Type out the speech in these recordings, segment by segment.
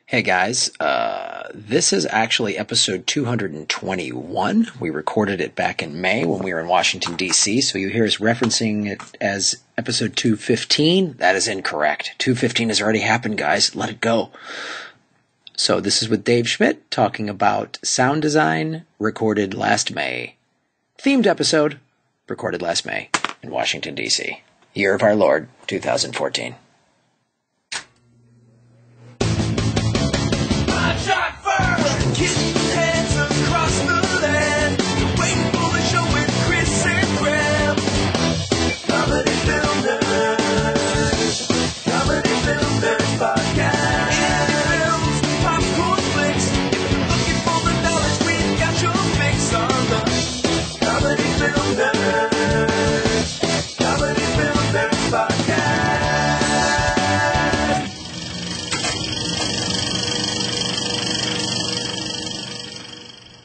Hey guys, this is actually episode 221. We recorded it back in May when we were in Washington, D.C., so you hear us referencing it as episode 215. That is incorrect. 215 has already happened, guys. Let it go. So this is with Dave Schmidt talking about sound design recorded last May. Themed episode recorded last May in Washington, D.C. Year of our Lord, 2014.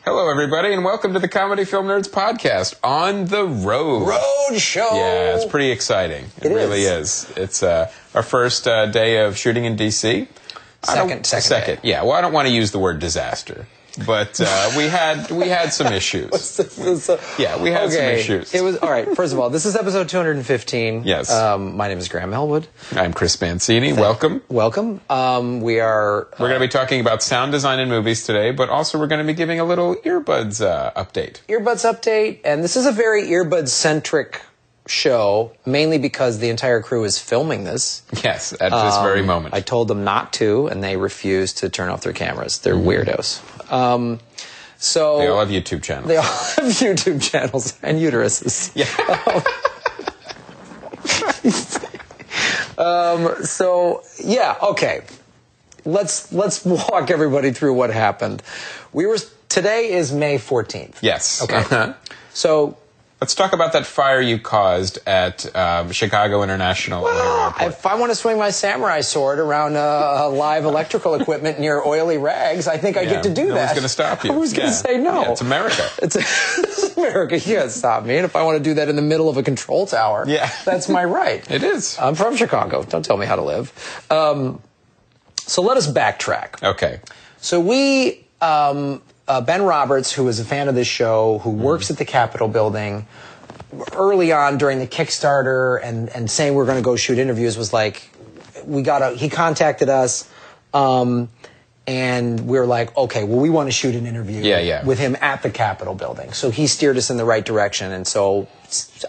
Hello, everybody, and welcome to the Comedy Film Nerds podcast on the road. Road show! Yeah, it's pretty exciting. It really is. It's our first day of shooting in D.C. Second day. Yeah, well, I don't want to use the word disaster, but we had some issues. Yeah, we had some issues. It was all right. First of all, this is episode 215. Yes. My name is Graham Elwood. I'm Chris Mancini. Welcome. Welcome. We're going to be talking about sound design in movies today, but also we're going to be giving a little EarBuds update. EarBuds update, and this is a very EarBuds-centric show, mainly because the entire crew is filming this. Yes, at this very moment. I told them not to, and they refused to turn off their cameras. They're weirdos. So they all have YouTube channels. They all have YouTube channels and uteruses. Yeah. Okay. Let's walk everybody through what happened. Today is May 14th. Yes. Okay. So let's talk about that fire you caused at Chicago International Airport. If I want to swing my samurai sword around live electrical equipment near oily rags, I think I get to do that. No one's going to stop you. Who's going to say no? Yeah, it's America. It's America. You can't stop me. And if I want to do that in the middle of a control tower, that's my right. It is. I'm from Chicago. Don't tell me how to live. So let us backtrack. Okay. So we... Ben Roberts, who is a fan of this show, who works at the Capitol building, early on during the Kickstarter and saying we're going to go shoot interviews, was like, he contacted us, and we were like, okay, well, we want to shoot an interview with him at the Capitol building. So he steered us in the right direction. And so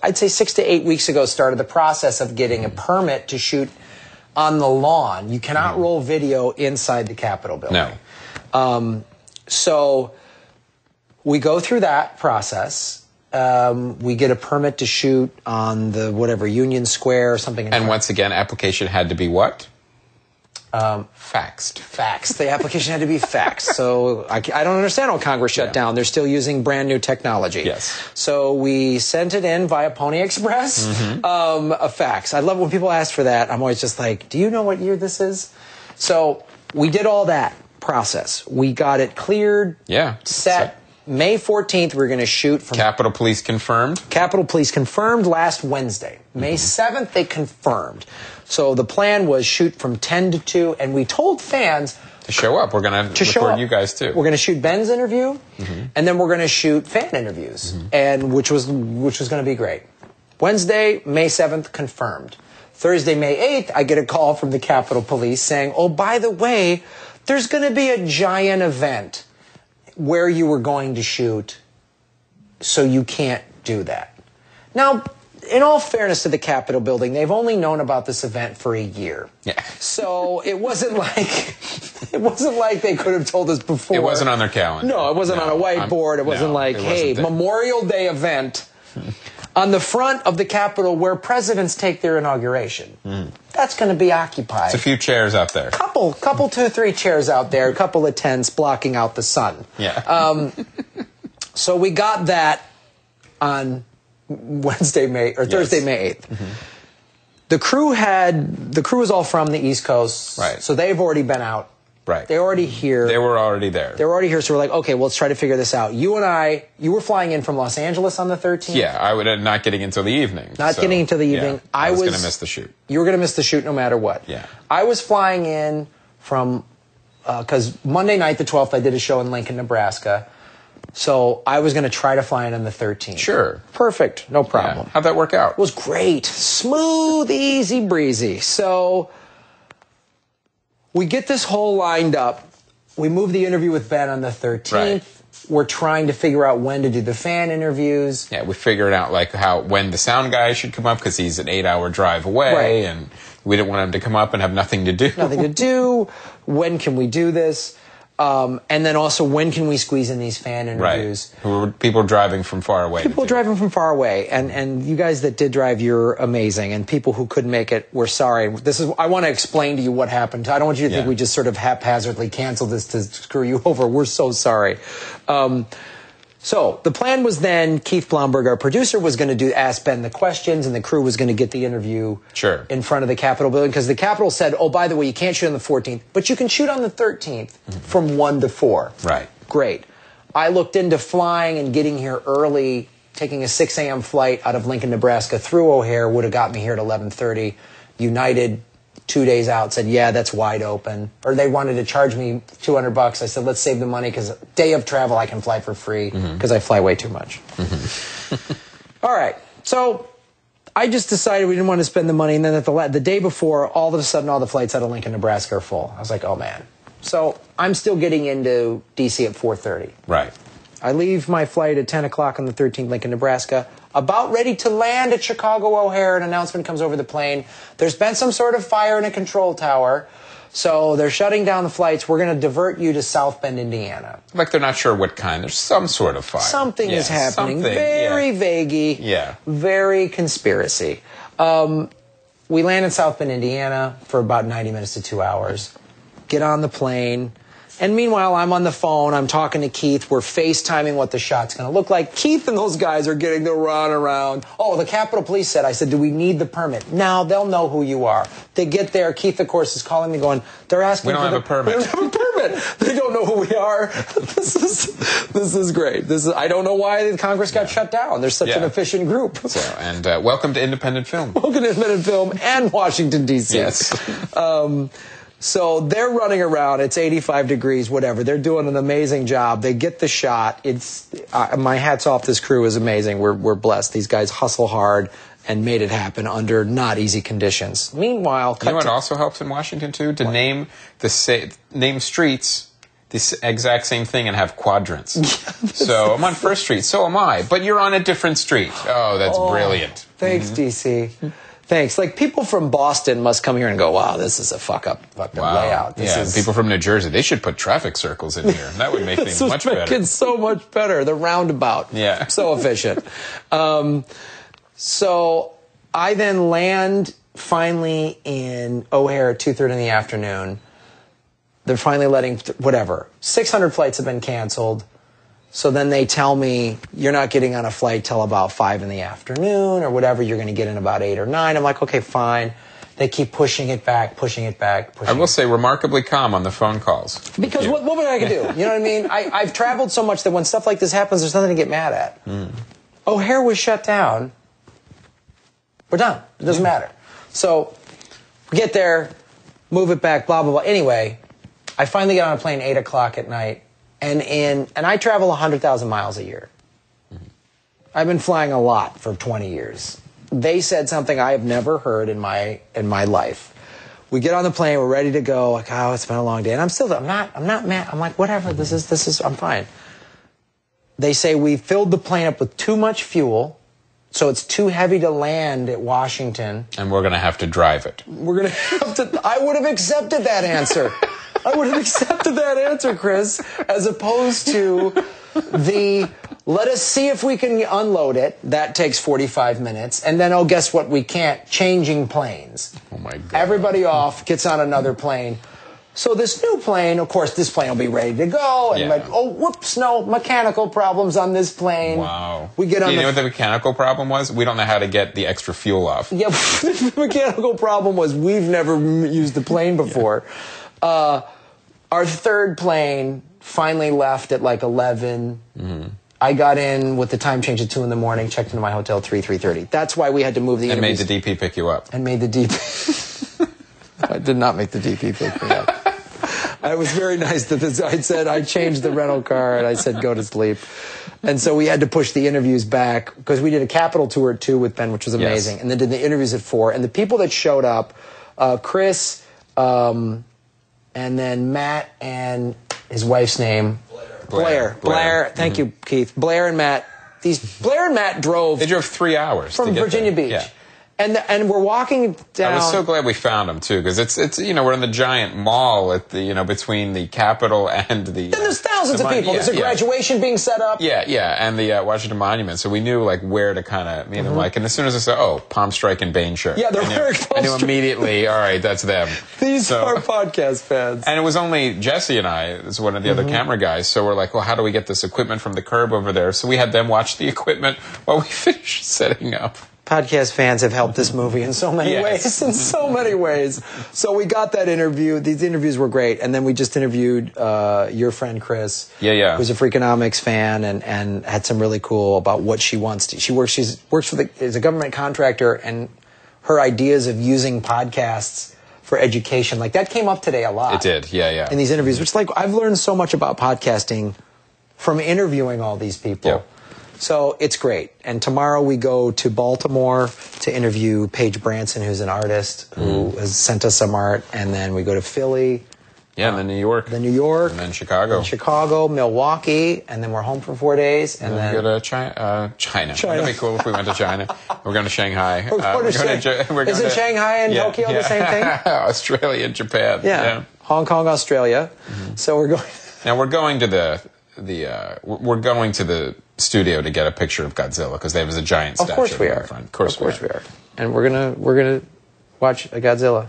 I'd say 6 to 8 weeks ago started the process of getting a permit to shoot on the lawn. You cannot roll video inside the Capitol building. No. So we go through that process. We get a permit to shoot on the Union Square or something. And once again, application had to be what? Faxed. Faxed. The application had to be faxed. So I don't understand how Congress shut down. They're still using brand new technology. Yes. So we sent it in via Pony Express, a fax. I love when people ask for that. I'm always just like, do you know what year this is? So we did all that process. We got it cleared, set. May 14th, we're going to shoot from... Capitol Police confirmed? Capitol Police confirmed last Wednesday. May 7th, they confirmed. So the plan was shoot from 10 to 2, and we told fans... To show up. We're going to record you guys, too. We're going to shoot Ben's interview, and then we're going to shoot fan interviews, and which was going to be great. Wednesday, May 7th, confirmed. Thursday, May 8th, I get a call from the Capitol Police saying, oh, by the way... There's going to be a giant event where you were going to shoot, so you can't do that. Now, in all fairness to the Capitol building, they've only known about this event for a year. Yeah. So it wasn't like they could have told us before. It wasn't on their calendar. No, it wasn't on a whiteboard. It wasn't hey, Memorial Day event on the front of the Capitol where presidents take their inauguration. That's going to be occupied. It's a few chairs out there. Couple 2-3 chairs out there, a couple of tents blocking out the sun. Yeah. So we got that on Thursday, May 8th. The crew was all from the East Coast. Right. So they've already been out. Right. They're already here. They were already there. They were already here, so we're like, okay, well, let's try to figure this out. You were flying in from Los Angeles on the 13th? Yeah, I would not getting until the evening. Getting into the evening. Yeah, I was going to miss the shoot. You were going to miss the shoot no matter what. Yeah. I was flying in from because Monday night, the 12th, I did a show in Lincoln, Nebraska. So I was going to try to fly in on the 13th. Sure. Perfect. No problem. Yeah. How'd that work out? It was great. Smooth, easy breezy. So we get this whole lined up. We move the interview with Ben on the 13th. Right. We're trying to figure out when to do the fan interviews. Yeah, we figured out like when the sound guy should come up because he's an 8-hour drive away, right. And we didn't want him to come up and have nothing to do. Nothing to do. When can we do this? And then also, when can we squeeze in these fan interviews? Right. People driving from far away. People driving from far away. And you guys that did drive, you're amazing. And people who couldn't make it, we're sorry. I want to explain to you what happened. I don't want you to think we just sort of haphazardly canceled this to screw you over. We're so sorry. So the plan was then Keith Blomberg, our producer, was going to ask Ben the questions, and the crew was going to get the interview in front of the Capitol building, because the Capitol said, oh, by the way, you can't shoot on the 14th, but you can shoot on the 13th from 1 to 4. Right. Great. I looked into flying and getting here early. Taking a 6 a.m. flight out of Lincoln, Nebraska through O'Hare would have got me here at 11:30. United, 2 days out, said, yeah, that's wide open. Or they wanted to charge me $200. I said, let's save the money, because day of travel I can fly for free, because I fly way too much. All right. So I just decided we didn't want to spend the money. And then the day before, all of a sudden, all the flights out of Lincoln, Nebraska are full. I was like, oh, man. So I'm still getting into D.C. at 4:30. Right. I leave my flight at 10 o'clock on the 13th, Lincoln, Nebraska. About ready to land at Chicago O'Hare, an announcement comes over the plane. There's been some sort of fire in a control tower, so they're shutting down the flights. We're going to divert you to South Bend, Indiana. Like they're not sure what kind. There's some sort of fire. Something is happening. Very vaguey. Yeah. Very conspiracy. We land in South Bend, Indiana for about 90 minutes to 2 hours. Get on the plane. And meanwhile, I'm on the phone, I'm talking to Keith, we're FaceTiming what the shot's going to look like. Keith and those guys are getting to run around. Oh, the Capitol Police said, I said, do we need the permit? Now they'll know who you are. They get there, Keith, of course, is calling me going, they're asking we don't have a permit. We don't have a permit. They don't know who we are. This is great. I don't know why the Congress got shut down. They're such an efficient group. So, and welcome to independent film. Welcome to independent film and Washington, D.C. Yes. So they're running around. It's 85 degrees, whatever. They're doing an amazing job. They get the shot. It's my hat's off. This crew is amazing. We're blessed. These guys hustle hard and made it happen under not easy conditions. Meanwhile, you know what also helps in Washington too? To name streets the exact same thing and have quadrants. So I'm on First Street. So am I. But you're on a different street. Oh, that's brilliant. Thanks, DC. Thanks. Like, people from Boston must come here and go, wow, this is a fucked up layout. People from New Jersey, they should put traffic circles in here. That would make things much better. It's so much better. The roundabout. Yeah. So efficient. So I then land finally in O'Hare at 2:30 in the afternoon. They're finally letting, 600 flights have been canceled. So then they tell me, you're not getting on a flight till about 5 in the afternoon or whatever. You're going to get in about 8 or 9. I'm like, okay, fine. They keep pushing it back. I will say remarkably calm on the phone calls. Because what would I do? You know what I mean? I've traveled so much that when stuff like this happens, there's nothing to get mad at. O'Hare was shut down. We're done. It doesn't matter. So we get there, move it back, blah, blah, blah. Anyway, I finally get on a plane 8 o'clock at night. And I travel 100,000 miles a year. I've been flying a lot for 20 years. They said something I have never heard in my life. We get on the plane, we're ready to go. Like, oh, it's been a long day, and I'm not mad. I'm like, whatever. This is. I'm fine. They say we filled the plane up with too much fuel, so it's too heavy to land at Washington. And we're going to have to drive it. We're going to have to. I would have accepted that answer. I would have accepted that answer, Chris, as opposed to let us see if we can unload it. That takes 45 minutes. And then, oh, guess what? We can't. Changing planes. Oh, my God. Everybody off, gets on another plane. So this new plane, of course, this plane will be ready to go. And like, oh, whoops, no, mechanical problems on this plane. Wow. We get on you know what the mechanical problem was? We don't know how to get the extra fuel off. Yeah, the mechanical problem was we've never used the plane before. Our third plane finally left at like 11. I got in with the time change at 2 in the morning, checked into my hotel 3:30. That's why we had to move the interviews. And made the DP pick you up. And made the DP. I did not make the DP pick me up. It was very nice that I said I changed the rental car and I said go to sleep. And so we had to push the interviews back because we did a Capitol tour at 2 with Ben, which was amazing. Yes. And then did the interviews at 4. And the people that showed up, Chris, and then Matt and his wife's name. Blair. Thank you, Keith. Blair and Matt. Blair and Matt drove. They drove 3 hours from Virginia Beach. Yeah. And we're walking down. I was so glad we found them too, because it's we're in the giant mall at the between the Capitol and the. Then there's thousands of people. There's a graduation being set up. Yeah, and the Washington Monument. So we knew like where to kind of meet them. Like, and as soon as I said, "Oh, Palm Strike and Bane shirt," yeah, they're wearing Palm Strike. I knew immediately. All right, that's them. These are podcast fans. And it was only Jesse and I, as one of the other camera guys. So we're like, well, how do we get this equipment from the curb over there? So we had them watch the equipment while we finished setting up. Podcast fans have helped this movie in so many ways. In so many ways. So we got that interview. These interviews were great. And then we just interviewed your friend Chris. Who's a Freakonomics fan and had some really cool about what she wants to. She works as a government contractor, and her ideas of using podcasts for education, like that came up today a lot. It did, yeah. In these interviews, which like I've learned so much about podcasting from interviewing all these people. Yeah. So it's great. And tomorrow we go to Baltimore to interview Paige Branson, who's an artist who has sent us some art. And then we go to Philly. Yeah, and then New York. Then New York. And then Chicago. Milwaukee. And then we're home for 4 days. And then we go to China. Wouldn't it be cool if we went to China? We're going to Shanghai. Isn't Shanghai and Tokyo the same thing? Australia and Japan. Yeah. Hong Kong, Australia. So we're going... Now we're going to the studio to get a picture of Godzilla because there was a giant statue. Of course we are. Of course we are. And we're gonna watch a Godzilla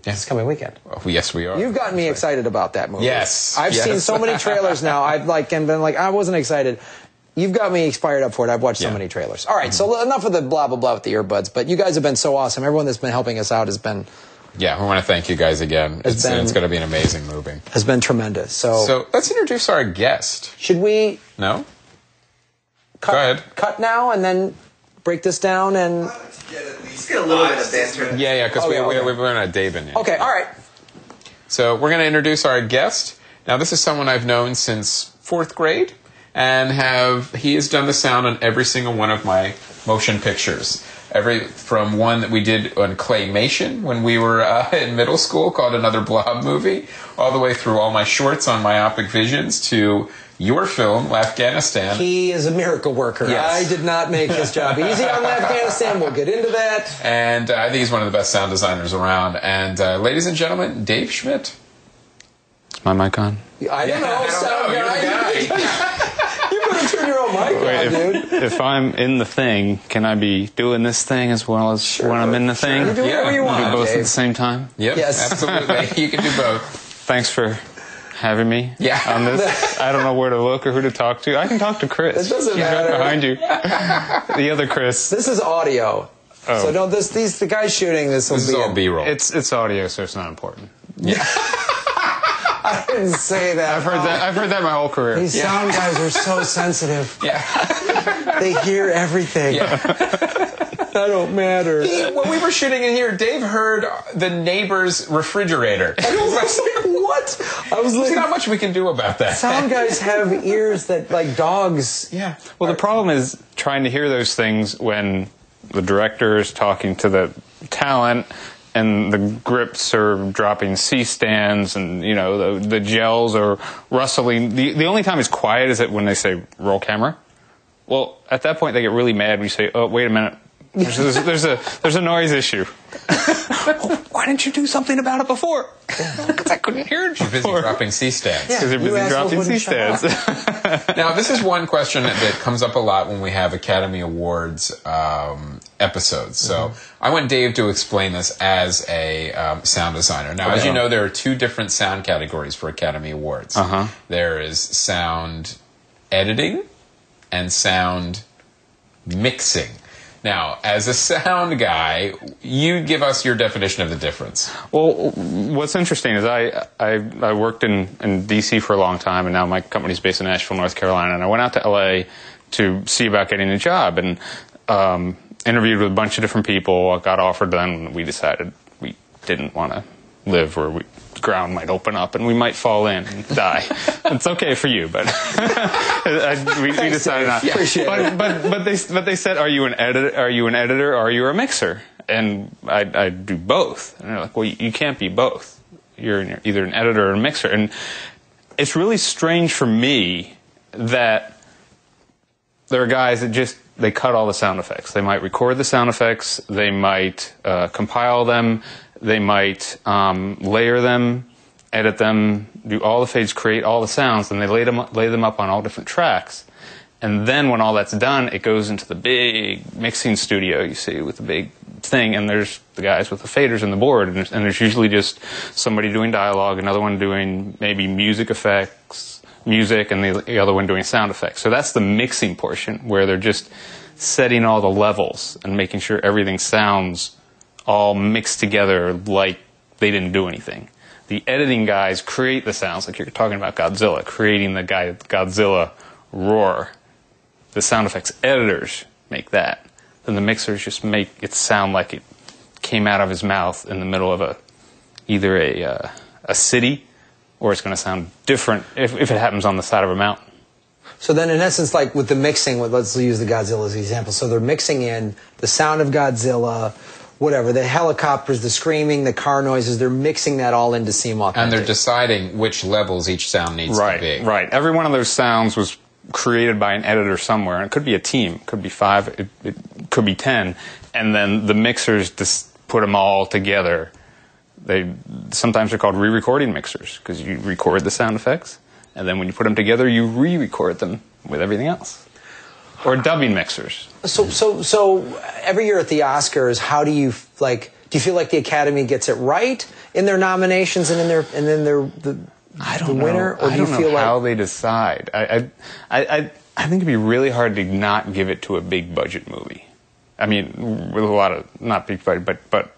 this coming weekend. Oh, yes, we are. You've gotten me excited about that movie. Yes. I've seen so many trailers now. I've been I wasn't excited. You've got me fired up for it. I've watched so many trailers. All right, so enough of the blah blah blah with the earbuds. But you guys have been so awesome. Everyone that's been helping us out has been. Yeah, we want to thank you guys again. It's going to be an amazing movie. Has been tremendous. So let's introduce our guest. Should we? No? Go ahead. Cut now and then break this down and... Let's get a little bit of banter. Yeah, because we're going to Dave in here. Okay, all right. So we're going to introduce our guest. Now, this is someone I've known since 4th grade, and he has done the sound on every single one of my motion pictures. From one that we did on claymation when we were in middle school called Another Blob Movie, all the way through all my shorts on Myopic Visions to your film, Laffghanistan. He is a miracle worker. Yes. I did not make his job easy on Laffghanistan. We'll get into that. And I think he's one of the best sound designers around. And ladies and gentlemen, Dave Schmidt. Is my mic on? I don't know. Sound guy. You're the guy. You better turn your own mic on, dude. If I'm in the thing, can I be doing this thing as well as when I'm in the thing? You do whatever you want, do both Dave. at the same time? Yep, yes. Absolutely. You can do both. Thanks for having me on this. I don't know where to look or who to talk to. I can talk to Chris. It doesn't matter. Right behind you. The other Chris. This is audio. Oh. So don't the guys shooting this will be all B-roll. It's audio, so it's not important. Yeah. I didn't say that. I've heard that my whole career. These sound guys are so sensitive. Yeah. They hear everything. Yeah. I don't matter. When we were shooting in here, Dave heard the neighbor's refrigerator. What? I was like, there's not much we can do about that. Sound guys have ears that, like dogs. Yeah. Well, the problem is trying to hear those things when the director is talking to the talent and the grips are dropping C-stands and, the gels are rustling. The only time it's quiet is when they say, roll camera. Well, at that point, they get really mad when you say, oh, wait a minute. There's a noise issue. Why didn't you do something about it before? Because I couldn't hear it before. You're busy dropping C-stands. Because they're busy dropping C-stands. Now, this is one question that comes up a lot when we have Academy Awards episodes. So I want Dave to explain this as a sound designer. Now, as you know, there are 2 different sound categories for Academy Awards. There is sound editing and sound mixing. Now, as a sound guy, you give us your definition of the difference. Well, what's interesting is I worked in D.C. for a long time, and now my company's based in Nashville, North Carolina, and I went out to L.A. to see about getting a job, and interviewed with a bunch of different people. I got offered then, we decided we didn't want to live where we ground might open up and we might fall in and die. It's okay for you, but we decided not. Yeah. Appreciate it. But they said, are you an editor, or are you a mixer? And I do both. And they're like, well, you can't be both. You're either an editor or a mixer. And it's really strange for me that there are guys that they cut all the sound effects. They might record the sound effects. They might compile them. They might layer them, edit them, do all the fades, create all the sounds, and they lay them up on all different tracks. And then when all that's done, it goes into the big mixing studio, you see, with the big thing, and there's the guys with the faders and the board, and there's usually just somebody doing dialogue, another one doing maybe music, and the other one doing sound effects. So that's the mixing portion, where they're just setting all the levels and making sure everything sounds all mixed together like they didn't do anything. The editing guys create the sounds, like you're talking about Godzilla, creating the Godzilla roar. The sound effects editors make that. Then the mixers just make it sound like it came out of his mouth in the middle of either a city, or it's going to sound different if it happens on the side of a mountain. So then, in essence, like with the mixing, let's use the Godzilla as an example. So they're mixing in the sound of Godzilla, whatever, the helicopters, the screaming, the car noises, they're mixing that all in to seem authentic. And they're deciding which levels each sound needs to be. Right. Every one of those sounds was created by an editor somewhere. And it could be a team. It could be 5. It could be 10. And then the mixers just put them all together. Sometimes they're called re-recording mixers, because you record the sound effects, and then when you put them together, you re-record them with everything else. Or dubbing mixers. So every year at the Oscars, how do you like? Do you feel like the Academy gets it right in their nominations and in their I don't the winner, know. or do you feel how like they decide? I think it'd be really hard to not give it to a big budget movie. I mean, with a lot of not big budget, but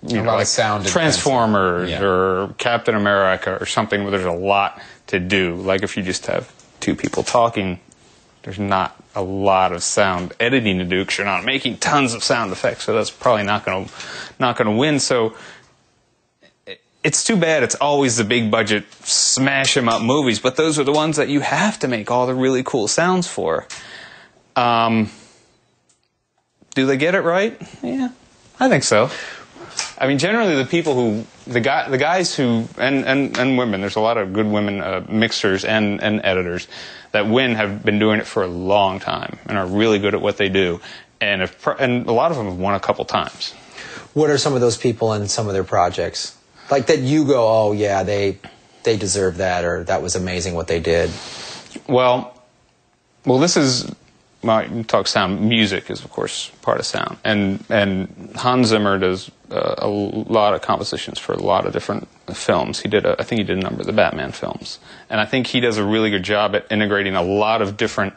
you know, like sound Transformers yeah. or Captain America or something where there's a lot to do. Like if you just have 2 people talking, there's not a lot of sound editing to do because you're not making tons of sound effects. So that's probably not going to win. So it's too bad it's always the big budget smash 'em up movies, but those are the ones that you have to make all the really cool sounds for. Do they get it right? Yeah, I think so. I mean, generally the guys who and women, there's a lot of good women mixers and editors that win have been doing it for a long time and are really good at what they do, and a lot of them have won a couple times. what are some of those people in some of their projects? Like that you go, oh yeah, they deserve that, or that was amazing what they did. Well, this is, well, you talk sound. Music is, of course, part of sound. And Hans Zimmer does a lot of compositions for a lot of different films. I think he did a number of the Batman films. And I think he does a really good job at integrating a lot of different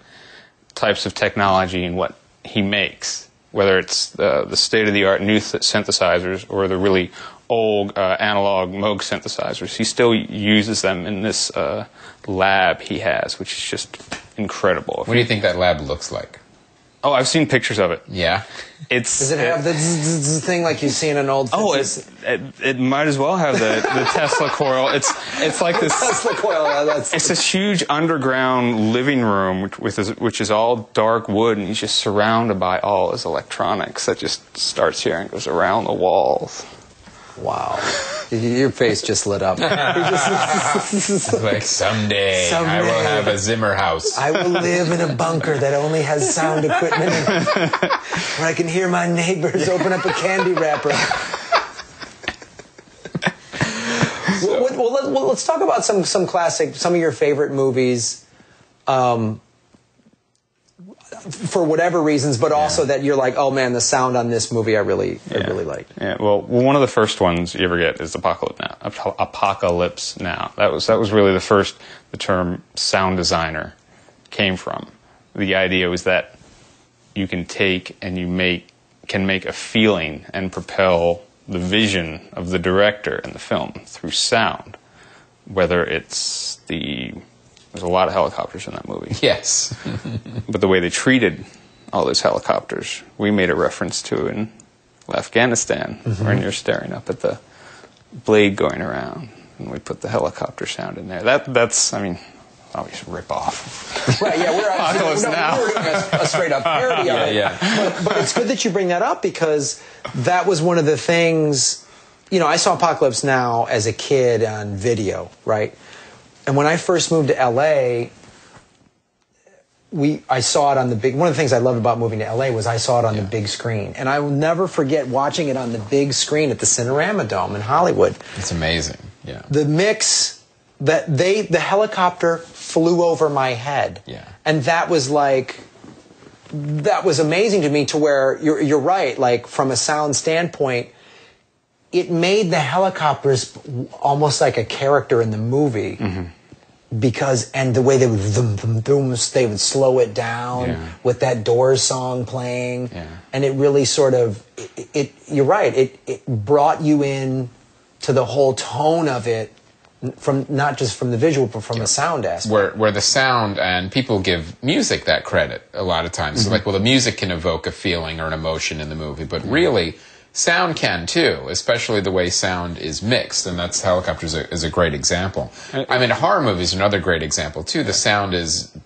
types of technology in what he makes, whether it's the state-of-the-art new synthesizers or the really old analog Moog synthesizers. He still uses them in this lab he has, which is just incredible. What do you think that lab looks like? Oh, I've seen pictures of it. Yeah. Does it have the zzz thing like you see in an old? It might as well have the Tesla coil. It's like this Tesla coil. It's this huge underground living room which is all dark wood, and he's just surrounded by all his electronics that just starts here and goes around the walls. Wow. Your face just lit up. Like someday I will have a Zimmer house. I will live in a bunker that only has sound equipment in it, where I can hear my neighbors open up a candy wrapper. Well, let's talk about some classic, some of your favorite movies. For whatever reasons, but also that you're like, oh man, the sound on this movie I really liked. Yeah, well, one of the first ones you ever get is Apocalypse Now. That was really the term sound designer came from. The idea was that you can take and can make a feeling and propel the vision of the director in the film through sound, whether it's there's a lot of helicopters in that movie. Yes. But the way they treated all those helicopters, we made a reference to in Laffghanistan, when you're staring up at the blade going around. and we put the helicopter sound in there. That's I mean, obviously rip off. Right, yeah, we're Apocalypse Now. we're doing a straight up parody of it. Yeah. But it's good that you bring that up because that was one of the things, you know, I saw Apocalypse Now as a kid on video, right? And when I first moved to LA, I saw it on the big, one of the things I loved about moving to LA was I saw it on the big screen. And I will never forget watching it on the big screen at the Cinerama Dome in Hollywood. It's amazing. Yeah. The mix that the helicopter flew over my head. Yeah. And that was amazing to me, to where you're right, like from a sound standpoint, it made the helicopters almost like a character in the movie. Mm-hmm. Because, and the way they would they would slow it down with that Doors song playing, and it really sort of you're right, it brought you in to the whole tone of it, from not just from the visual but from the sound aspect. Where the sound, and people give music that credit a lot of times. So like, well, the music can evoke a feeling or an emotion in the movie, but really sound can too, especially the way sound is mixed, and that's Helicopters is a great example. I mean, horror movies are another great example too. The sound is,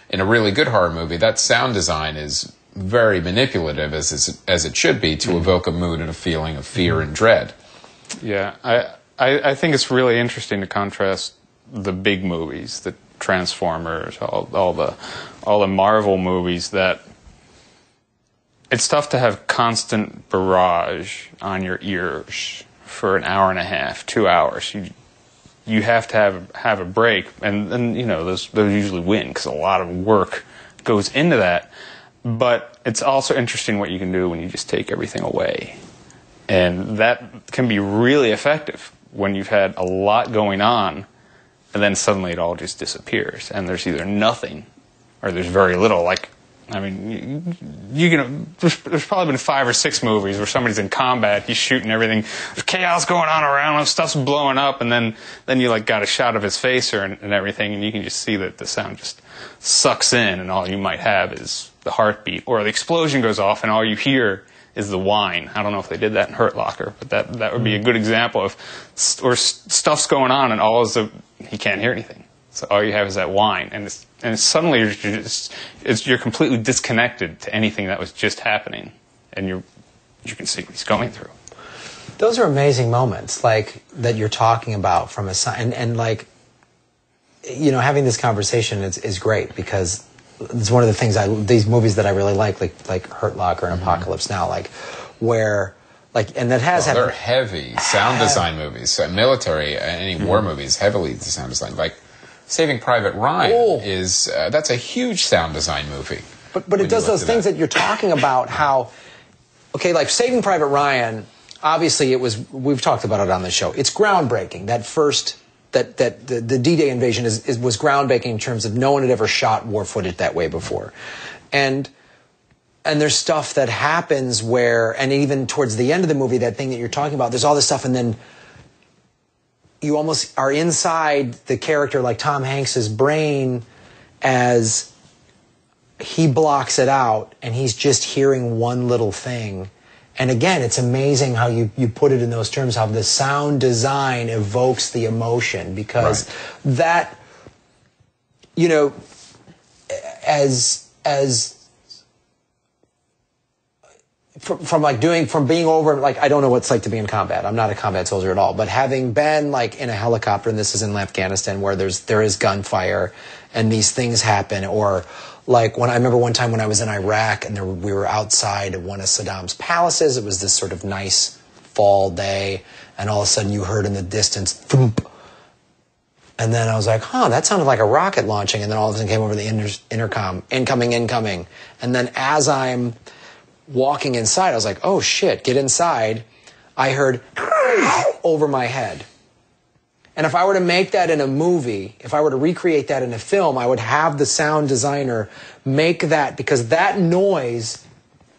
in a really good horror movie, that sound design is very manipulative, as it should be, to evoke a mood and a feeling of fear and dread. Yeah, I think it's really interesting to contrast the big movies, the Transformers, all the Marvel movies, that it's tough to have constant barrage on your ears for an hour and a half, 2 hours. You have to have a break, and you know those usually win because a lot of work goes into that. But it's also interesting what you can do when you just take everything away, and that can be really effective when you've had a lot going on, and then suddenly it all just disappears, and there's either nothing or there's very little. Like, I mean, there's probably been 5 or 6 movies where somebody's in combat, he's shooting everything, there's chaos going on around him, stuff's blowing up, and then you like got a shot of his face and everything, and you can just see that the sound just sucks in, and all you might have is the heartbeat, or the explosion goes off, and all you hear is the whine. I don't know if they did that in Hurt Locker, but that would be a good example of where stuff's going on, and he can't hear anything. So all you have is that whine, and suddenly you're completely disconnected to anything that was just happening, and you can see what he's going through. Those are amazing moments, like that you're talking about from a side, and like, you know, having this conversation is great because it's one of the things these movies that I really like Hurt Locker and Apocalypse Now, like where. Like, and that has they're heavy sound design movies. Military, any war movies, heavily sound design. Like Saving Private Ryan is that's a huge sound design movie. But it does those things that you're talking about. How, okay, like Saving Private Ryan. Obviously, we've talked about it on the show. It's groundbreaking. That the D-Day invasion was groundbreaking in terms of no one had ever shot war footage that way before, and there's stuff that happens where, and even towards the end of the movie, that thing that you're talking about, there's all this stuff, and then you almost are inside the character, like Tom Hanks's brain, as he blocks it out, and he's just hearing one little thing. And again, it's amazing how you put it in those terms, how the sound design evokes the emotion, because that, you know, as from being over, like, I don't know what it's like to be in combat. I'm not a combat soldier at all. But having been like in a helicopter, and this is in Laffghanistan, where there is gunfire and these things happen, or like when I remember one time when I was in Iraq and we were outside of one of Saddam's palaces. It was this sort of nice fall day, and all of a sudden you heard in the distance thump. And then I was like, that sounded like a rocket launching. And then all of a sudden came over the intercom, incoming. And then as I'm walking inside, I was like, oh shit, get inside. I heard over my head. And if I were to make that in a movie, if I were to recreate that in a film, I would have the sound designer make that, because that noise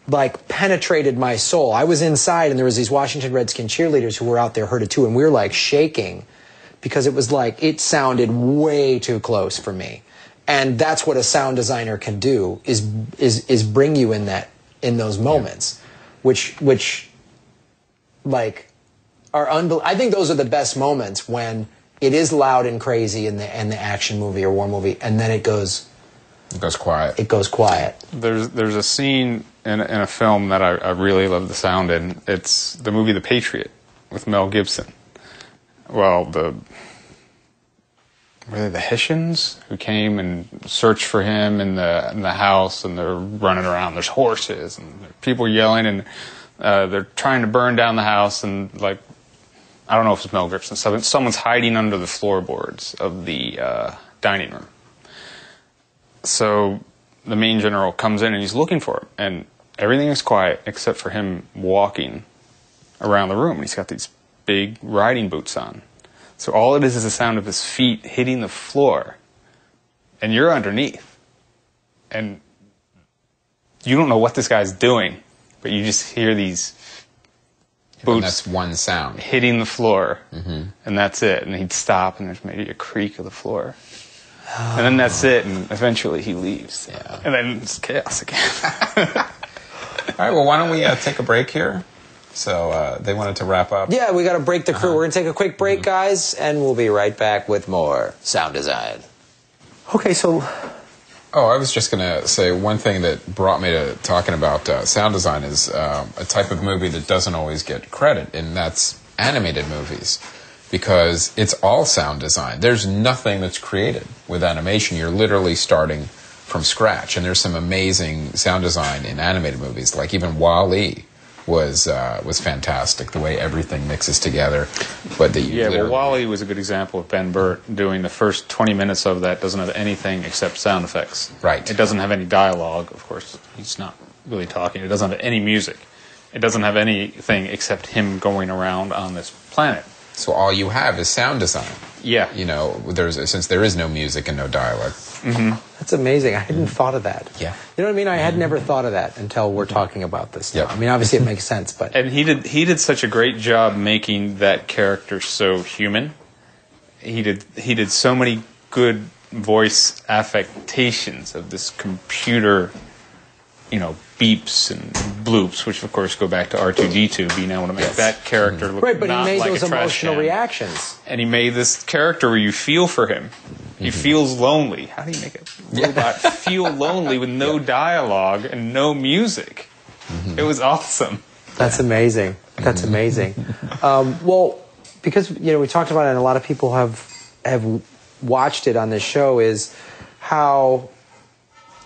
like penetrated my soul. I was inside, and there was these Washington Redskins cheerleaders who were out there, heard it too, and we were like shaking because it was like, it sounded way too close for me. And that's what a sound designer can do, is bring you in those moments, which like are I think those are the best moments, when it is loud and crazy in the action movie or war movie, and then it goes quiet. It goes quiet. There's a scene in a film that I really love the sound in. It's the movie The Patriot with Mel Gibson. Well, were they the Hessians who came and searched for him in the house, and they're running around. There's horses and people yelling, and they're trying to burn down the house, and like, I don't know if it's Mel Gibson. Someone's hiding under the floorboards of the dining room. So the main general comes in and he's looking for him, and everything is quiet except for him walking around the room. And he's got these big riding boots on. So all it is the sound of his feet hitting the floor, and you're underneath. And you don't know what this guy's doing, but you just hear these boots. And that's one sound. Hitting the floor, and that's it. And he'd stop, and there's maybe a creak of the floor. And then that's it, and eventually he leaves. Yeah. And then it's chaos again. All right, well, why don't we take a break here? So they wanted to wrap up. Yeah, we got to break the crew. We're going to take a quick break, guys, and we'll be right back with more sound design. Okay, so... Oh, I was just going to say one thing that brought me to talking about sound design is a type of movie that doesn't always get credit, and that's animated movies. Because it's all sound design. There's nothing that's created with animation. You're literally starting from scratch. And there's some amazing sound design in animated movies. Like even WALL-E was fantastic. The way everything mixes together. But WALL-E was a good example of Ben Burtt doing the first 20 minutes of that. Doesn't have anything except sound effects. Right. It doesn't have any dialogue. Of course, he's not really talking. It doesn't have any music. It doesn't have anything except him going around on this planet. So all you have is sound design. Yeah. You know, since there is no music and no dialogue. Mm-hmm. That's amazing. I hadn't thought of that. Yeah. You know what I mean? I had never thought of that until we're talking about this now. Yep. I mean, obviously it makes sense, but... And he did such a great job making that character so human. He did so many good voice affectations of this computer, beeps and bloops, which of course go back to R2-D2, being able to make that character look right, but not he made like those a trash emotional can. Reactions. And he made this character where you feel for him. He feels lonely. How do you make a robot feel lonely with no dialogue and no music? It was awesome. That's amazing. That's amazing. Well, because we talked about it, and a lot of people have watched it on this show, is how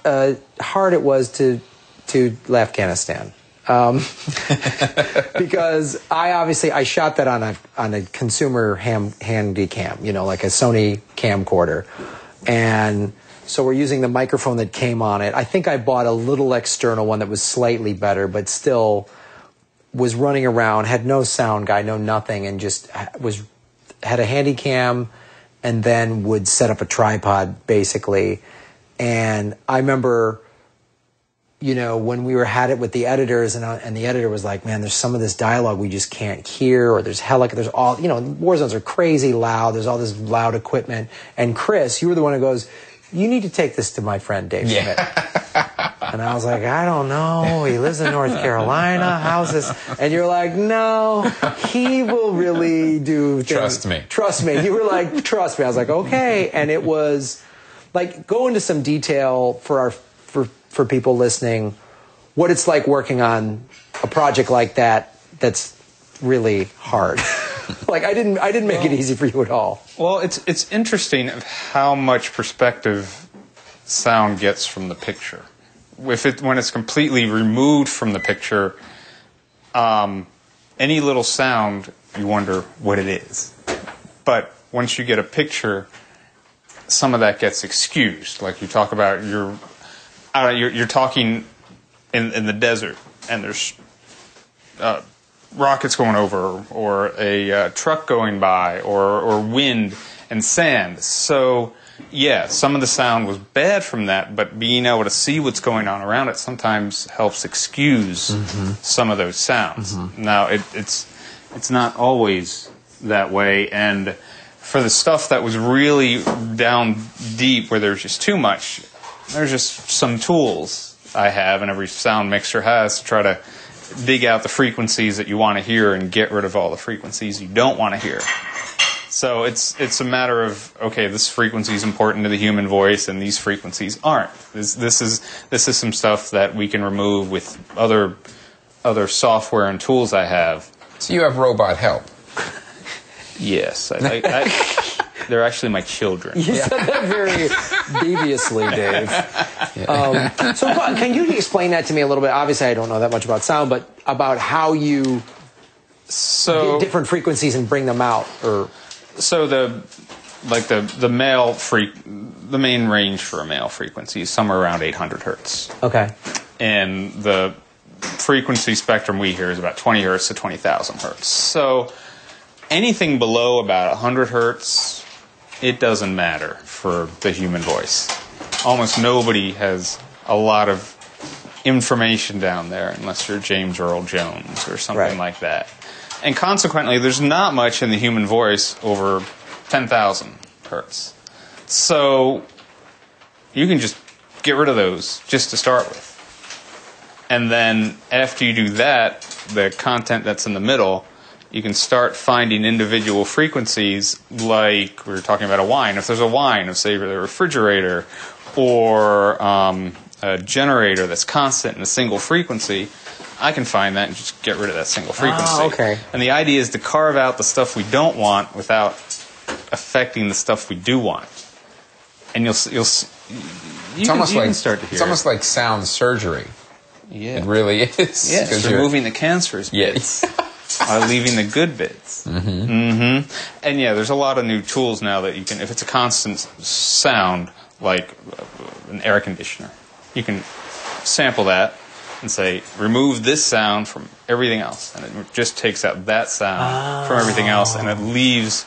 hard it was to Laffghanistan. Because I shot that on a consumer handy cam, like a Sony camcorder, and so we're using the microphone that came on it. I think I bought a little external one that was slightly better, but still was running around, had no sound guy, no nothing, and just had a handy cam, and then would set up a tripod basically. And I remember, when we had it with the editors, and the editor was like, man, there's some of this dialogue we just can't hear, or there's all, war zones are crazy loud, there's all this loud equipment. And Chris, you were the one who goes, you need to take this to my friend Dave Schmidt. And I was like, I don't know, he lives in North Carolina, how's this? And you're like, no, he will really do things. Trust me. You were like, trust me. I was like, okay. And it was like, go into some detail for people listening, what it's like working on a project like that that's really hard. Like I didn't make it easy for you at all. Well, it's interesting of how much perspective sound gets from the picture. When it's completely removed from the picture, any little sound, you wonder what it is. But once you get a picture, some of that gets excused. Like you talk about you're talking in the desert, and there's rockets going over, or a truck going by, or wind and sand. So, yeah, some of the sound was bad from that, but being able to see what's going on around it sometimes helps excuse some of those sounds. Now, it's not always that way, and for the stuff that was really down deep where there's just too much, there's just some tools I have, and every sound mixer has, to try to dig out the frequencies that you want to hear and get rid of all the frequencies you don't want to hear. So it's a matter of, okay, this frequency is important to the human voice, and these frequencies aren't. This is some stuff that we can remove with other software and tools I have. So you have robot help. Yes, they're actually my children. You said that very deviously, Dave. So can you explain that to me a little bit? Obviously, I don't know that much about sound, but about how you get different frequencies and bring them out, or the main range for a male frequency is somewhere around 800 hertz. Okay. And the frequency spectrum we hear is about 20 hertz to 20,000 hertz. So anything below about 100 hertz, it doesn't matter for the human voice. Almost nobody has a lot of information down there unless you're James Earl Jones or something like that. And consequently, there's not much in the human voice over 10,000 hertz. So you can just get rid of those just to start with. And then after you do that, the content that's in the middle, you can start finding individual frequencies, like we were talking about a whine. If there's a whine of, say, a refrigerator or a generator that's constant in a single frequency, I can find that and just get rid of that single frequency. Oh, okay. And the idea is to carve out the stuff we don't want without affecting the stuff we do want. And you can start to hear. It's almost like sound surgery. Yeah. It really is. Yes, removing the cancerous bits. While leaving the good bits. Mm-hmm. Mm-hmm. And yeah, there's a lot of new tools now that you can, if it's a constant sound, like an air conditioner, you can sample that and say, remove this sound from everything else. And it just takes out that sound from everything else, and it leaves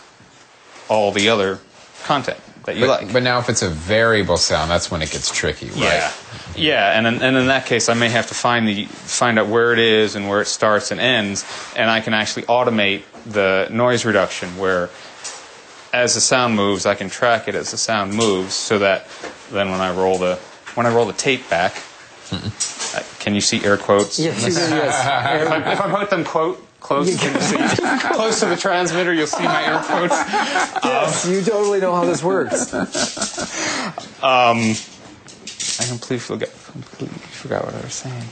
all the other content that you like. But now if it's a variable sound, that's when it gets tricky, right? Yeah. Yeah, and in that case, I may have to find out where it is and where it starts and ends, and I can actually automate the noise reduction, where as the sound moves, I can track it as the sound moves, so that then when I roll the tape back, can you see air quotes? yes. If I put them close to the transmitter, you'll see my air quotes. Yes, you totally know how this works. I completely forgot what I was saying.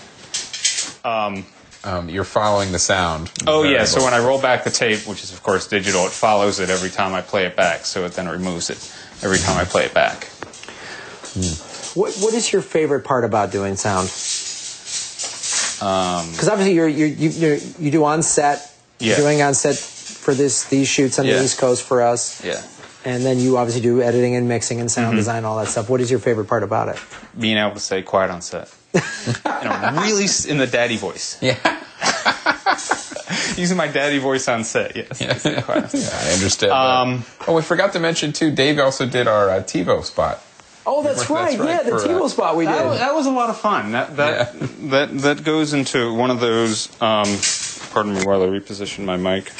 You're following the sound. Oh, yeah. So when I roll back the tape, which is, of course, digital, it follows it every time I play it back. So it then removes it every time I play it back. What is your favorite part about doing sound? Because obviously you do on set. Yeah. You're doing on set for these shoots on the East Coast for us. Yeah. And then you obviously do editing and mixing and sound design, all that stuff. What is your favorite part about it? Being able to say quiet on set. Really in the daddy voice. Yeah. Using my daddy voice on set, yes. Yeah, I understand that. We forgot to mention, too, Dave also did our TiVo spot. Oh, that's right. Yeah, the TiVo spot we did. That was a lot of fun. That goes into one of those, pardon me while I reposition my mic.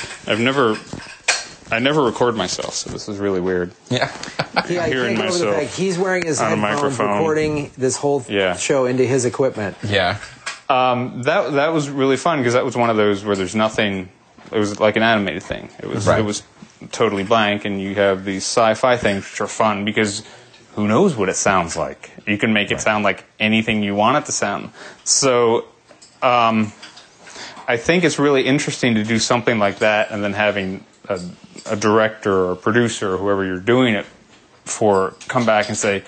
I never record myself, so this is really weird. Yeah, hearing myself. He's wearing his headphones, recording this whole show into his equipment. Yeah. That was really fun, because that was one of those where there's nothing. It was like an animated thing. It was totally blank, and you have these sci-fi things which are fun because who knows what it sounds like? You can make it sound like anything you want it to sound. So I think it's really interesting to do something like that, and then having a director or a producer or whoever you're doing it for come back and say,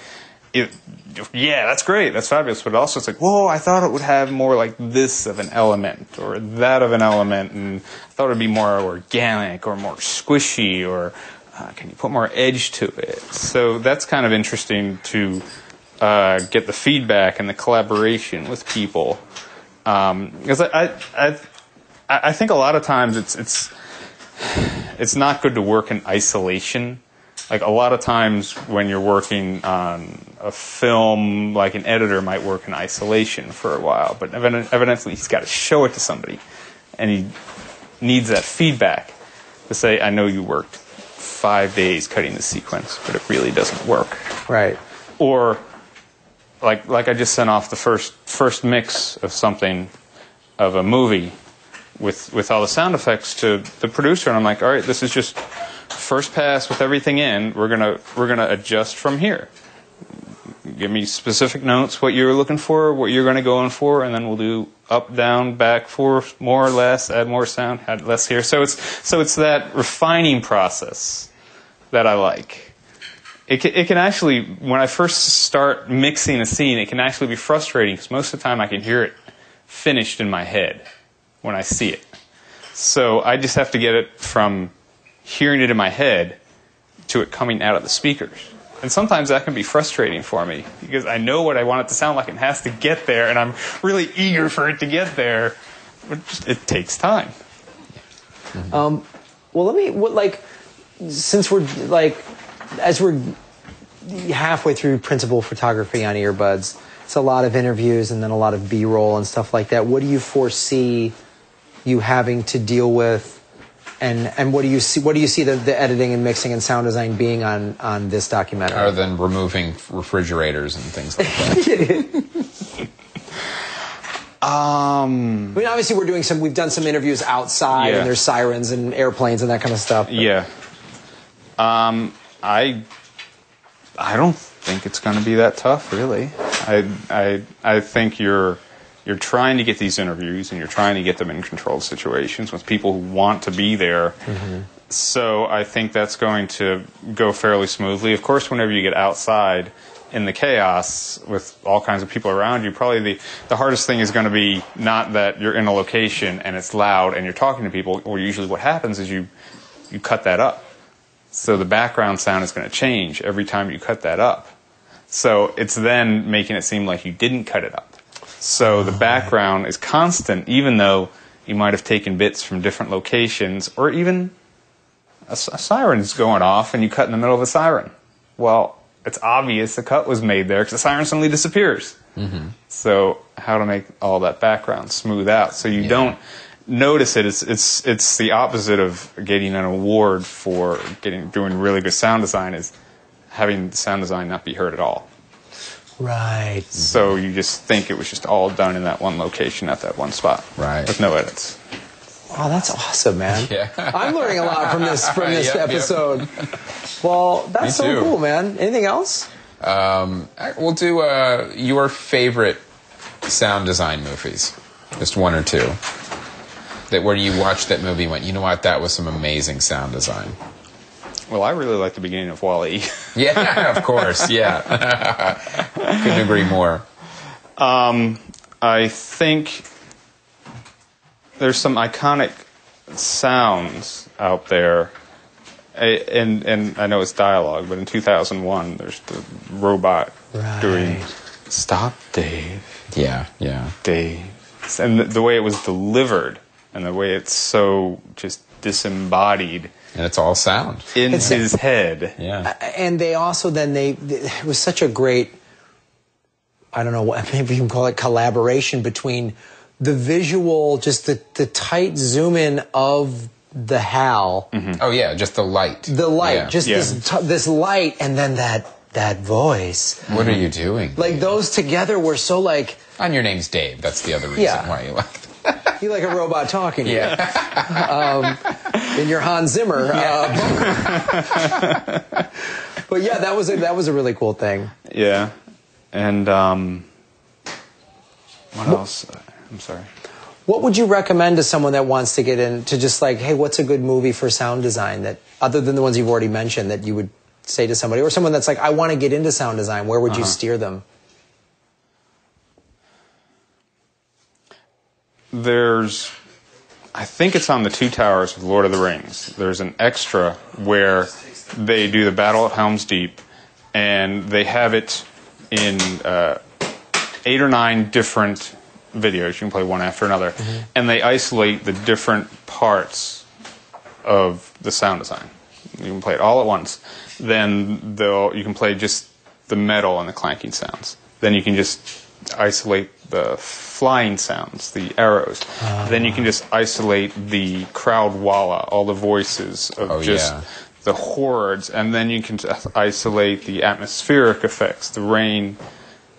yeah, that's great, that's fabulous, but also it's like, whoa, I thought it would have more like this of an element or that of an element, and I thought it would be more organic or more squishy, or can you put more edge to it? So that's kind of interesting to get the feedback and the collaboration with people, because I think a lot of times it's not good to work in isolation. Like a lot of times when you're working on a film, like an editor might work in isolation for a while, but evidently he's got to show it to somebody, and he needs that feedback to say, I know you worked 5 days cutting the sequence, but it really doesn't work. Right. Or like I just sent off the first mix of something, of a movie, with all the sound effects to the producer, and I'm like, all right, this is just first pass with everything in, we're gonna adjust from here. Give me specific notes, what you're looking for, what you're gonna go in for, and then we'll do up, down, back, forth, more or less, add more sound, add less here. So it's that refining process that I like. It can actually, when I first start mixing a scene, it can actually be frustrating because most of the time I can hear it finished in my head when I see it. So I just have to get it from hearing it in my head to it coming out of the speakers. And sometimes that can be frustrating for me because I know what I want it to sound like and it has to get there, and I'm really eager for it to get there. But it takes time. Well, since we're as we're halfway through principal photography on EarBuds, it's a lot of interviews and then a lot of B-roll and stuff like that. What do you foresee you having to deal with? And what do you see the editing and mixing and sound design being on this documentary? Other than removing refrigerators and things like that. I mean, obviously we've done some interviews outside, and there's sirens and airplanes and that kind of stuff. But. Yeah. I don't think it's going to be that tough, really. I think you're trying to get these interviews and you're trying to get them in controlled situations with people who want to be there. Mm-hmm. So I think that's going to go fairly smoothly. Of course, whenever you get outside in the chaos with all kinds of people around you, probably the hardest thing is going to be not that you're in a location and it's loud and you're talking to people, or usually what happens is you cut that up. So the background sound is going to change every time you cut that up. So it's then making it seem like you didn't cut it up. So the background is constant, even though you might have taken bits from different locations, or even a siren's going off and you cut in the middle of a siren. Well, it's obvious the cut was made there because the siren suddenly disappears. Mm-hmm. So how to make all that background smooth out so you don't notice it. It's the opposite of getting an award for doing really good sound design, is having the sound design not be heard at all. Right. So you just think it was just all done in that one location at that one spot. Right. With no edits. Wow, that's awesome, man. Yeah. I'm learning a lot from this episode. Yep. Well, that's so cool, man. Anything else? We'll do your favorite sound design movies. Just one or two. Where you watched that movie and went, you know what, that was some amazing sound design. Well, I really like the beginning of Wall-E. Yeah, of course, yeah. Couldn't agree more. I think there's some iconic sounds out there, and I know it's dialogue, but in 2001, there's the robot doing, "Stop, Dave." Yeah. Dave. And the way it was delivered, and the way it's so just disembodied. And it's all sound. In his head. Yeah. And they also it was such a great, I don't know, maybe you can call it collaboration between the visual, just the tight zoom in of the HAL. Mm-hmm. Oh yeah, just the light. The light, this light, and then that voice. What are you doing? Like those together were so like. And your name's Dave. That's the other reason why you like it. You like a robot talking to you. In your Hans Zimmer. But yeah, that was a really cool thing. Yeah. And what else? I'm sorry. What would you recommend to someone that wants to get into just like, hey, what's a good movie for sound design that, other than the ones you've already mentioned, that you would say to somebody, or someone that's like, I want to get into sound design, where would you steer them? I think it's on the Two Towers of Lord of the Rings. There's an extra where they do the battle at Helm's Deep, and they have it in 8 or 9 different videos. You can play one after another. Mm-hmm. And they isolate the different parts of the sound design. You can play it all at once. Then you can play just the metal and the clanking sounds. Then you can just isolate the flying sounds, the arrows. Then you can just isolate the crowd walla, all the voices of the hordes. And then you can isolate the atmospheric effects, the rain,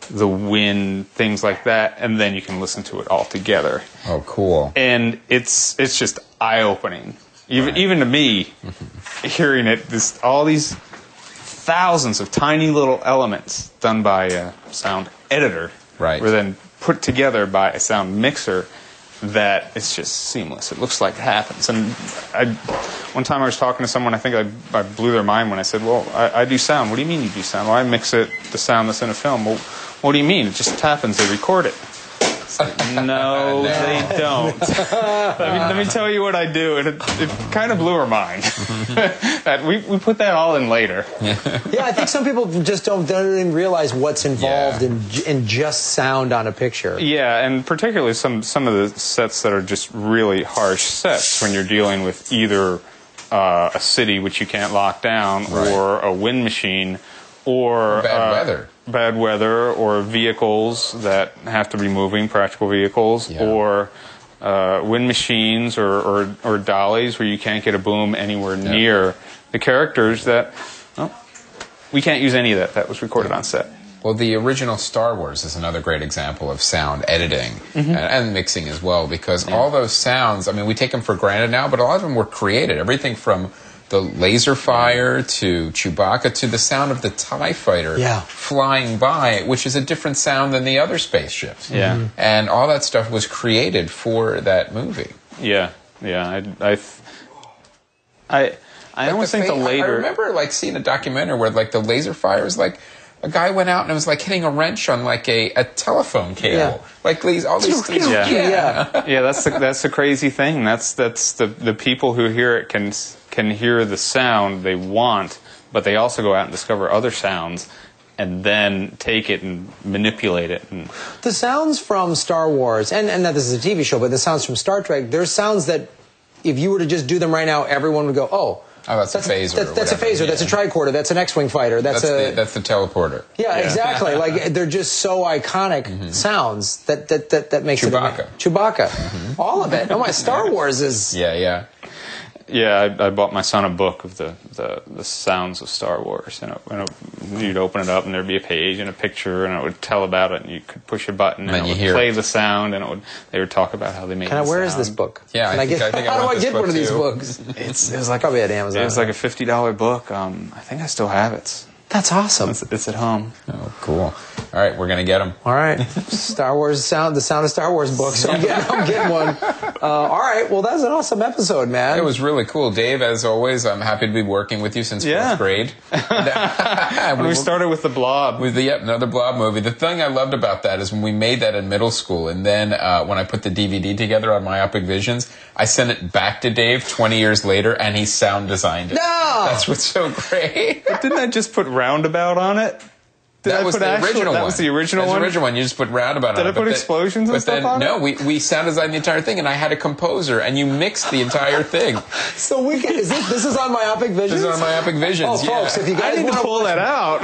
the wind, things like that. And then you can listen to it all together. Oh, cool. And it's just eye-opening. Even to me, hearing it, all these thousands of tiny little elements done by a sound editor Right. were then put together by a sound mixer that it's just seamless. It looks like it happens. And one time I was talking to someone, I think I blew their mind when I said, well, I do sound. What do you mean you do sound? Well, I mix the sound that's in a film. Well, what do you mean? It just happens. They record it. No, they don't. Let me tell you what I do, and it kind of blew her mind. That we put that all in later. Yeah, I think some people just don't even realize what's involved in just sound on a picture. Yeah, and particularly some of the sets that are just really harsh sets when you're dealing with either a city which you can't lock down, or a wind machine, or bad weather, or vehicles that have to be moving, practical vehicles, or wind machines, or dollies where you can't get a boom anywhere near the characters. That we can't use any of that. That was recorded on set. Well, the original Star Wars is another great example of sound editing and mixing as well, because all those sounds, I mean, we take them for granted now, but a lot of them were created. Everything from the laser fire to Chewbacca to the sound of the TIE fighter flying by, which is a different sound than the other spaceships. Yeah. And all that stuff was created for that movie. Yeah. I almost think the later... I remember seeing a documentary where the laser fire was a guy went out and it was hitting a wrench on a telephone cable. All these things. Yeah, that's the crazy thing. That's the people who hear it can hear the sound they want, but they also go out and discover other sounds and then take it and manipulate it. And the sounds from Star Wars, and that this is a TV show, but the sounds from Star Trek, there's sounds that if you were to just do them right now, everyone would go, oh, that's a phaser. That's a phaser. That's a tricorder. That's an X-wing fighter. That's the teleporter. Yeah, exactly. They're just so iconic sounds that makes Chewbacca. Chewbacca. All of it. Oh my! Star Wars is. Yeah. Yeah, I bought my son a book of the sounds of Star Wars, and you'd open it up, and there'd be a page and a picture, and it would tell about it, and you could push a button, and it would play the sound, and they would talk about how they made the sound. Where is this book? Yeah, I think how do I get one of these books? It was probably at Amazon. It was like a $50 book. I think I still have it. That's awesome. It's at home. Oh, cool. All right, we're going to get them. All right. Star Wars sound, the Sound of Star Wars book. So I'm getting one. All right. Well, that's an awesome episode, man. It was really cool. Dave, as always, I'm happy to be working with you since 4th grade. When we started with the Blob. With another Blob movie. The thing I loved about that is when we made that in middle school, and then when I put the DVD together on Myopic Visions, I sent it back to Dave 20 years later, and he sound designed it. No! That's what's so great. But didn't I just put Roundabout on it? That was the original one. That was the original one? That was the original one. You just put Roundabout on it. Did I put explosions and stuff on it? No, we sound designed the entire thing, and I had a composer, and you mixed the entire thing. So this is on Myopic Visions? This is on Myopic Visions, folks, if you guys need to pull that out.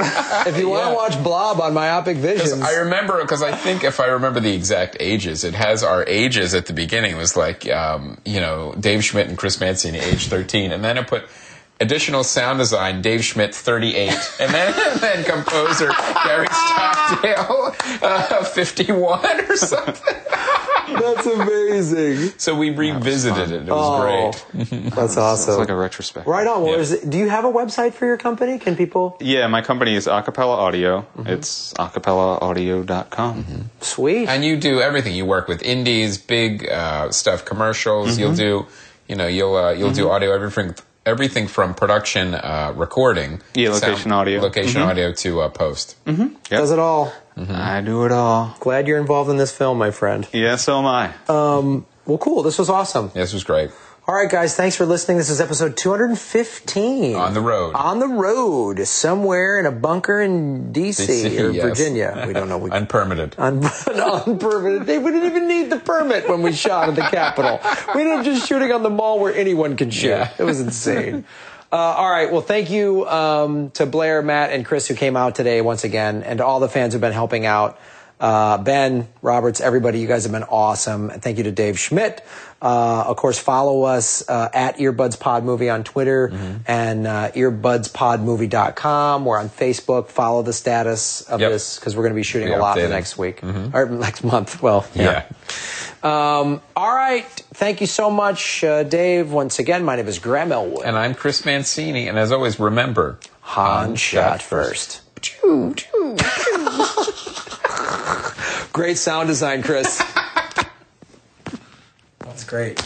If you want to watch Blob on Myopic Visions. I remember, because I think if I remember the exact ages, it has our ages at the beginning. It was Dave Schmidt and Chris Mancini, age 13, and then I put additional sound design, Dave Schmidt, 38. And then composer, Gary Stockdale, 51 or something. That's amazing. So we revisited it. It was great. That's awesome. It's like a retrospect. Right on. Well, do you have a website for your company? Can people? Yeah, my company is Acapella Audio. It's acapellaaudio.com. Sweet. And you do everything. You work with indies, big stuff, commercials. You'll do, you'll do audio, everything from production, recording, location audio to post. Does it all. I do it all. Glad you're involved in this film, my friend. Yeah, so am I. Well, cool. This was awesome. This was great. All right, guys. Thanks for listening. This is episode 215. On the road. On the road. Somewhere in a bunker in D.C. or Virginia. We don't know. Unpermitted. Unpermitted. They didn't even need the permit when we shot at the Capitol. We ended up just shooting on the mall where anyone can shoot. Yeah. It was insane. All right. Well, thank you to Blair, Matt, and Chris who came out today once again, and to all the fans who've been helping out. Ben, Roberts, everybody, you guys have been awesome. And thank you to Dave Schmidt. Of course, follow us at EarBuds Pod Movie on Twitter and earbudspodmovie.com. We're on Facebook. Follow the status of this because we're going to be shooting a lot the next week or next month. Well, yeah. All right. Thank you so much, Dave. Once again, my name is Graham Elwood. And I'm Chris Mancini. And as always, remember, Han shot first. Great sound design, Chris. That's great.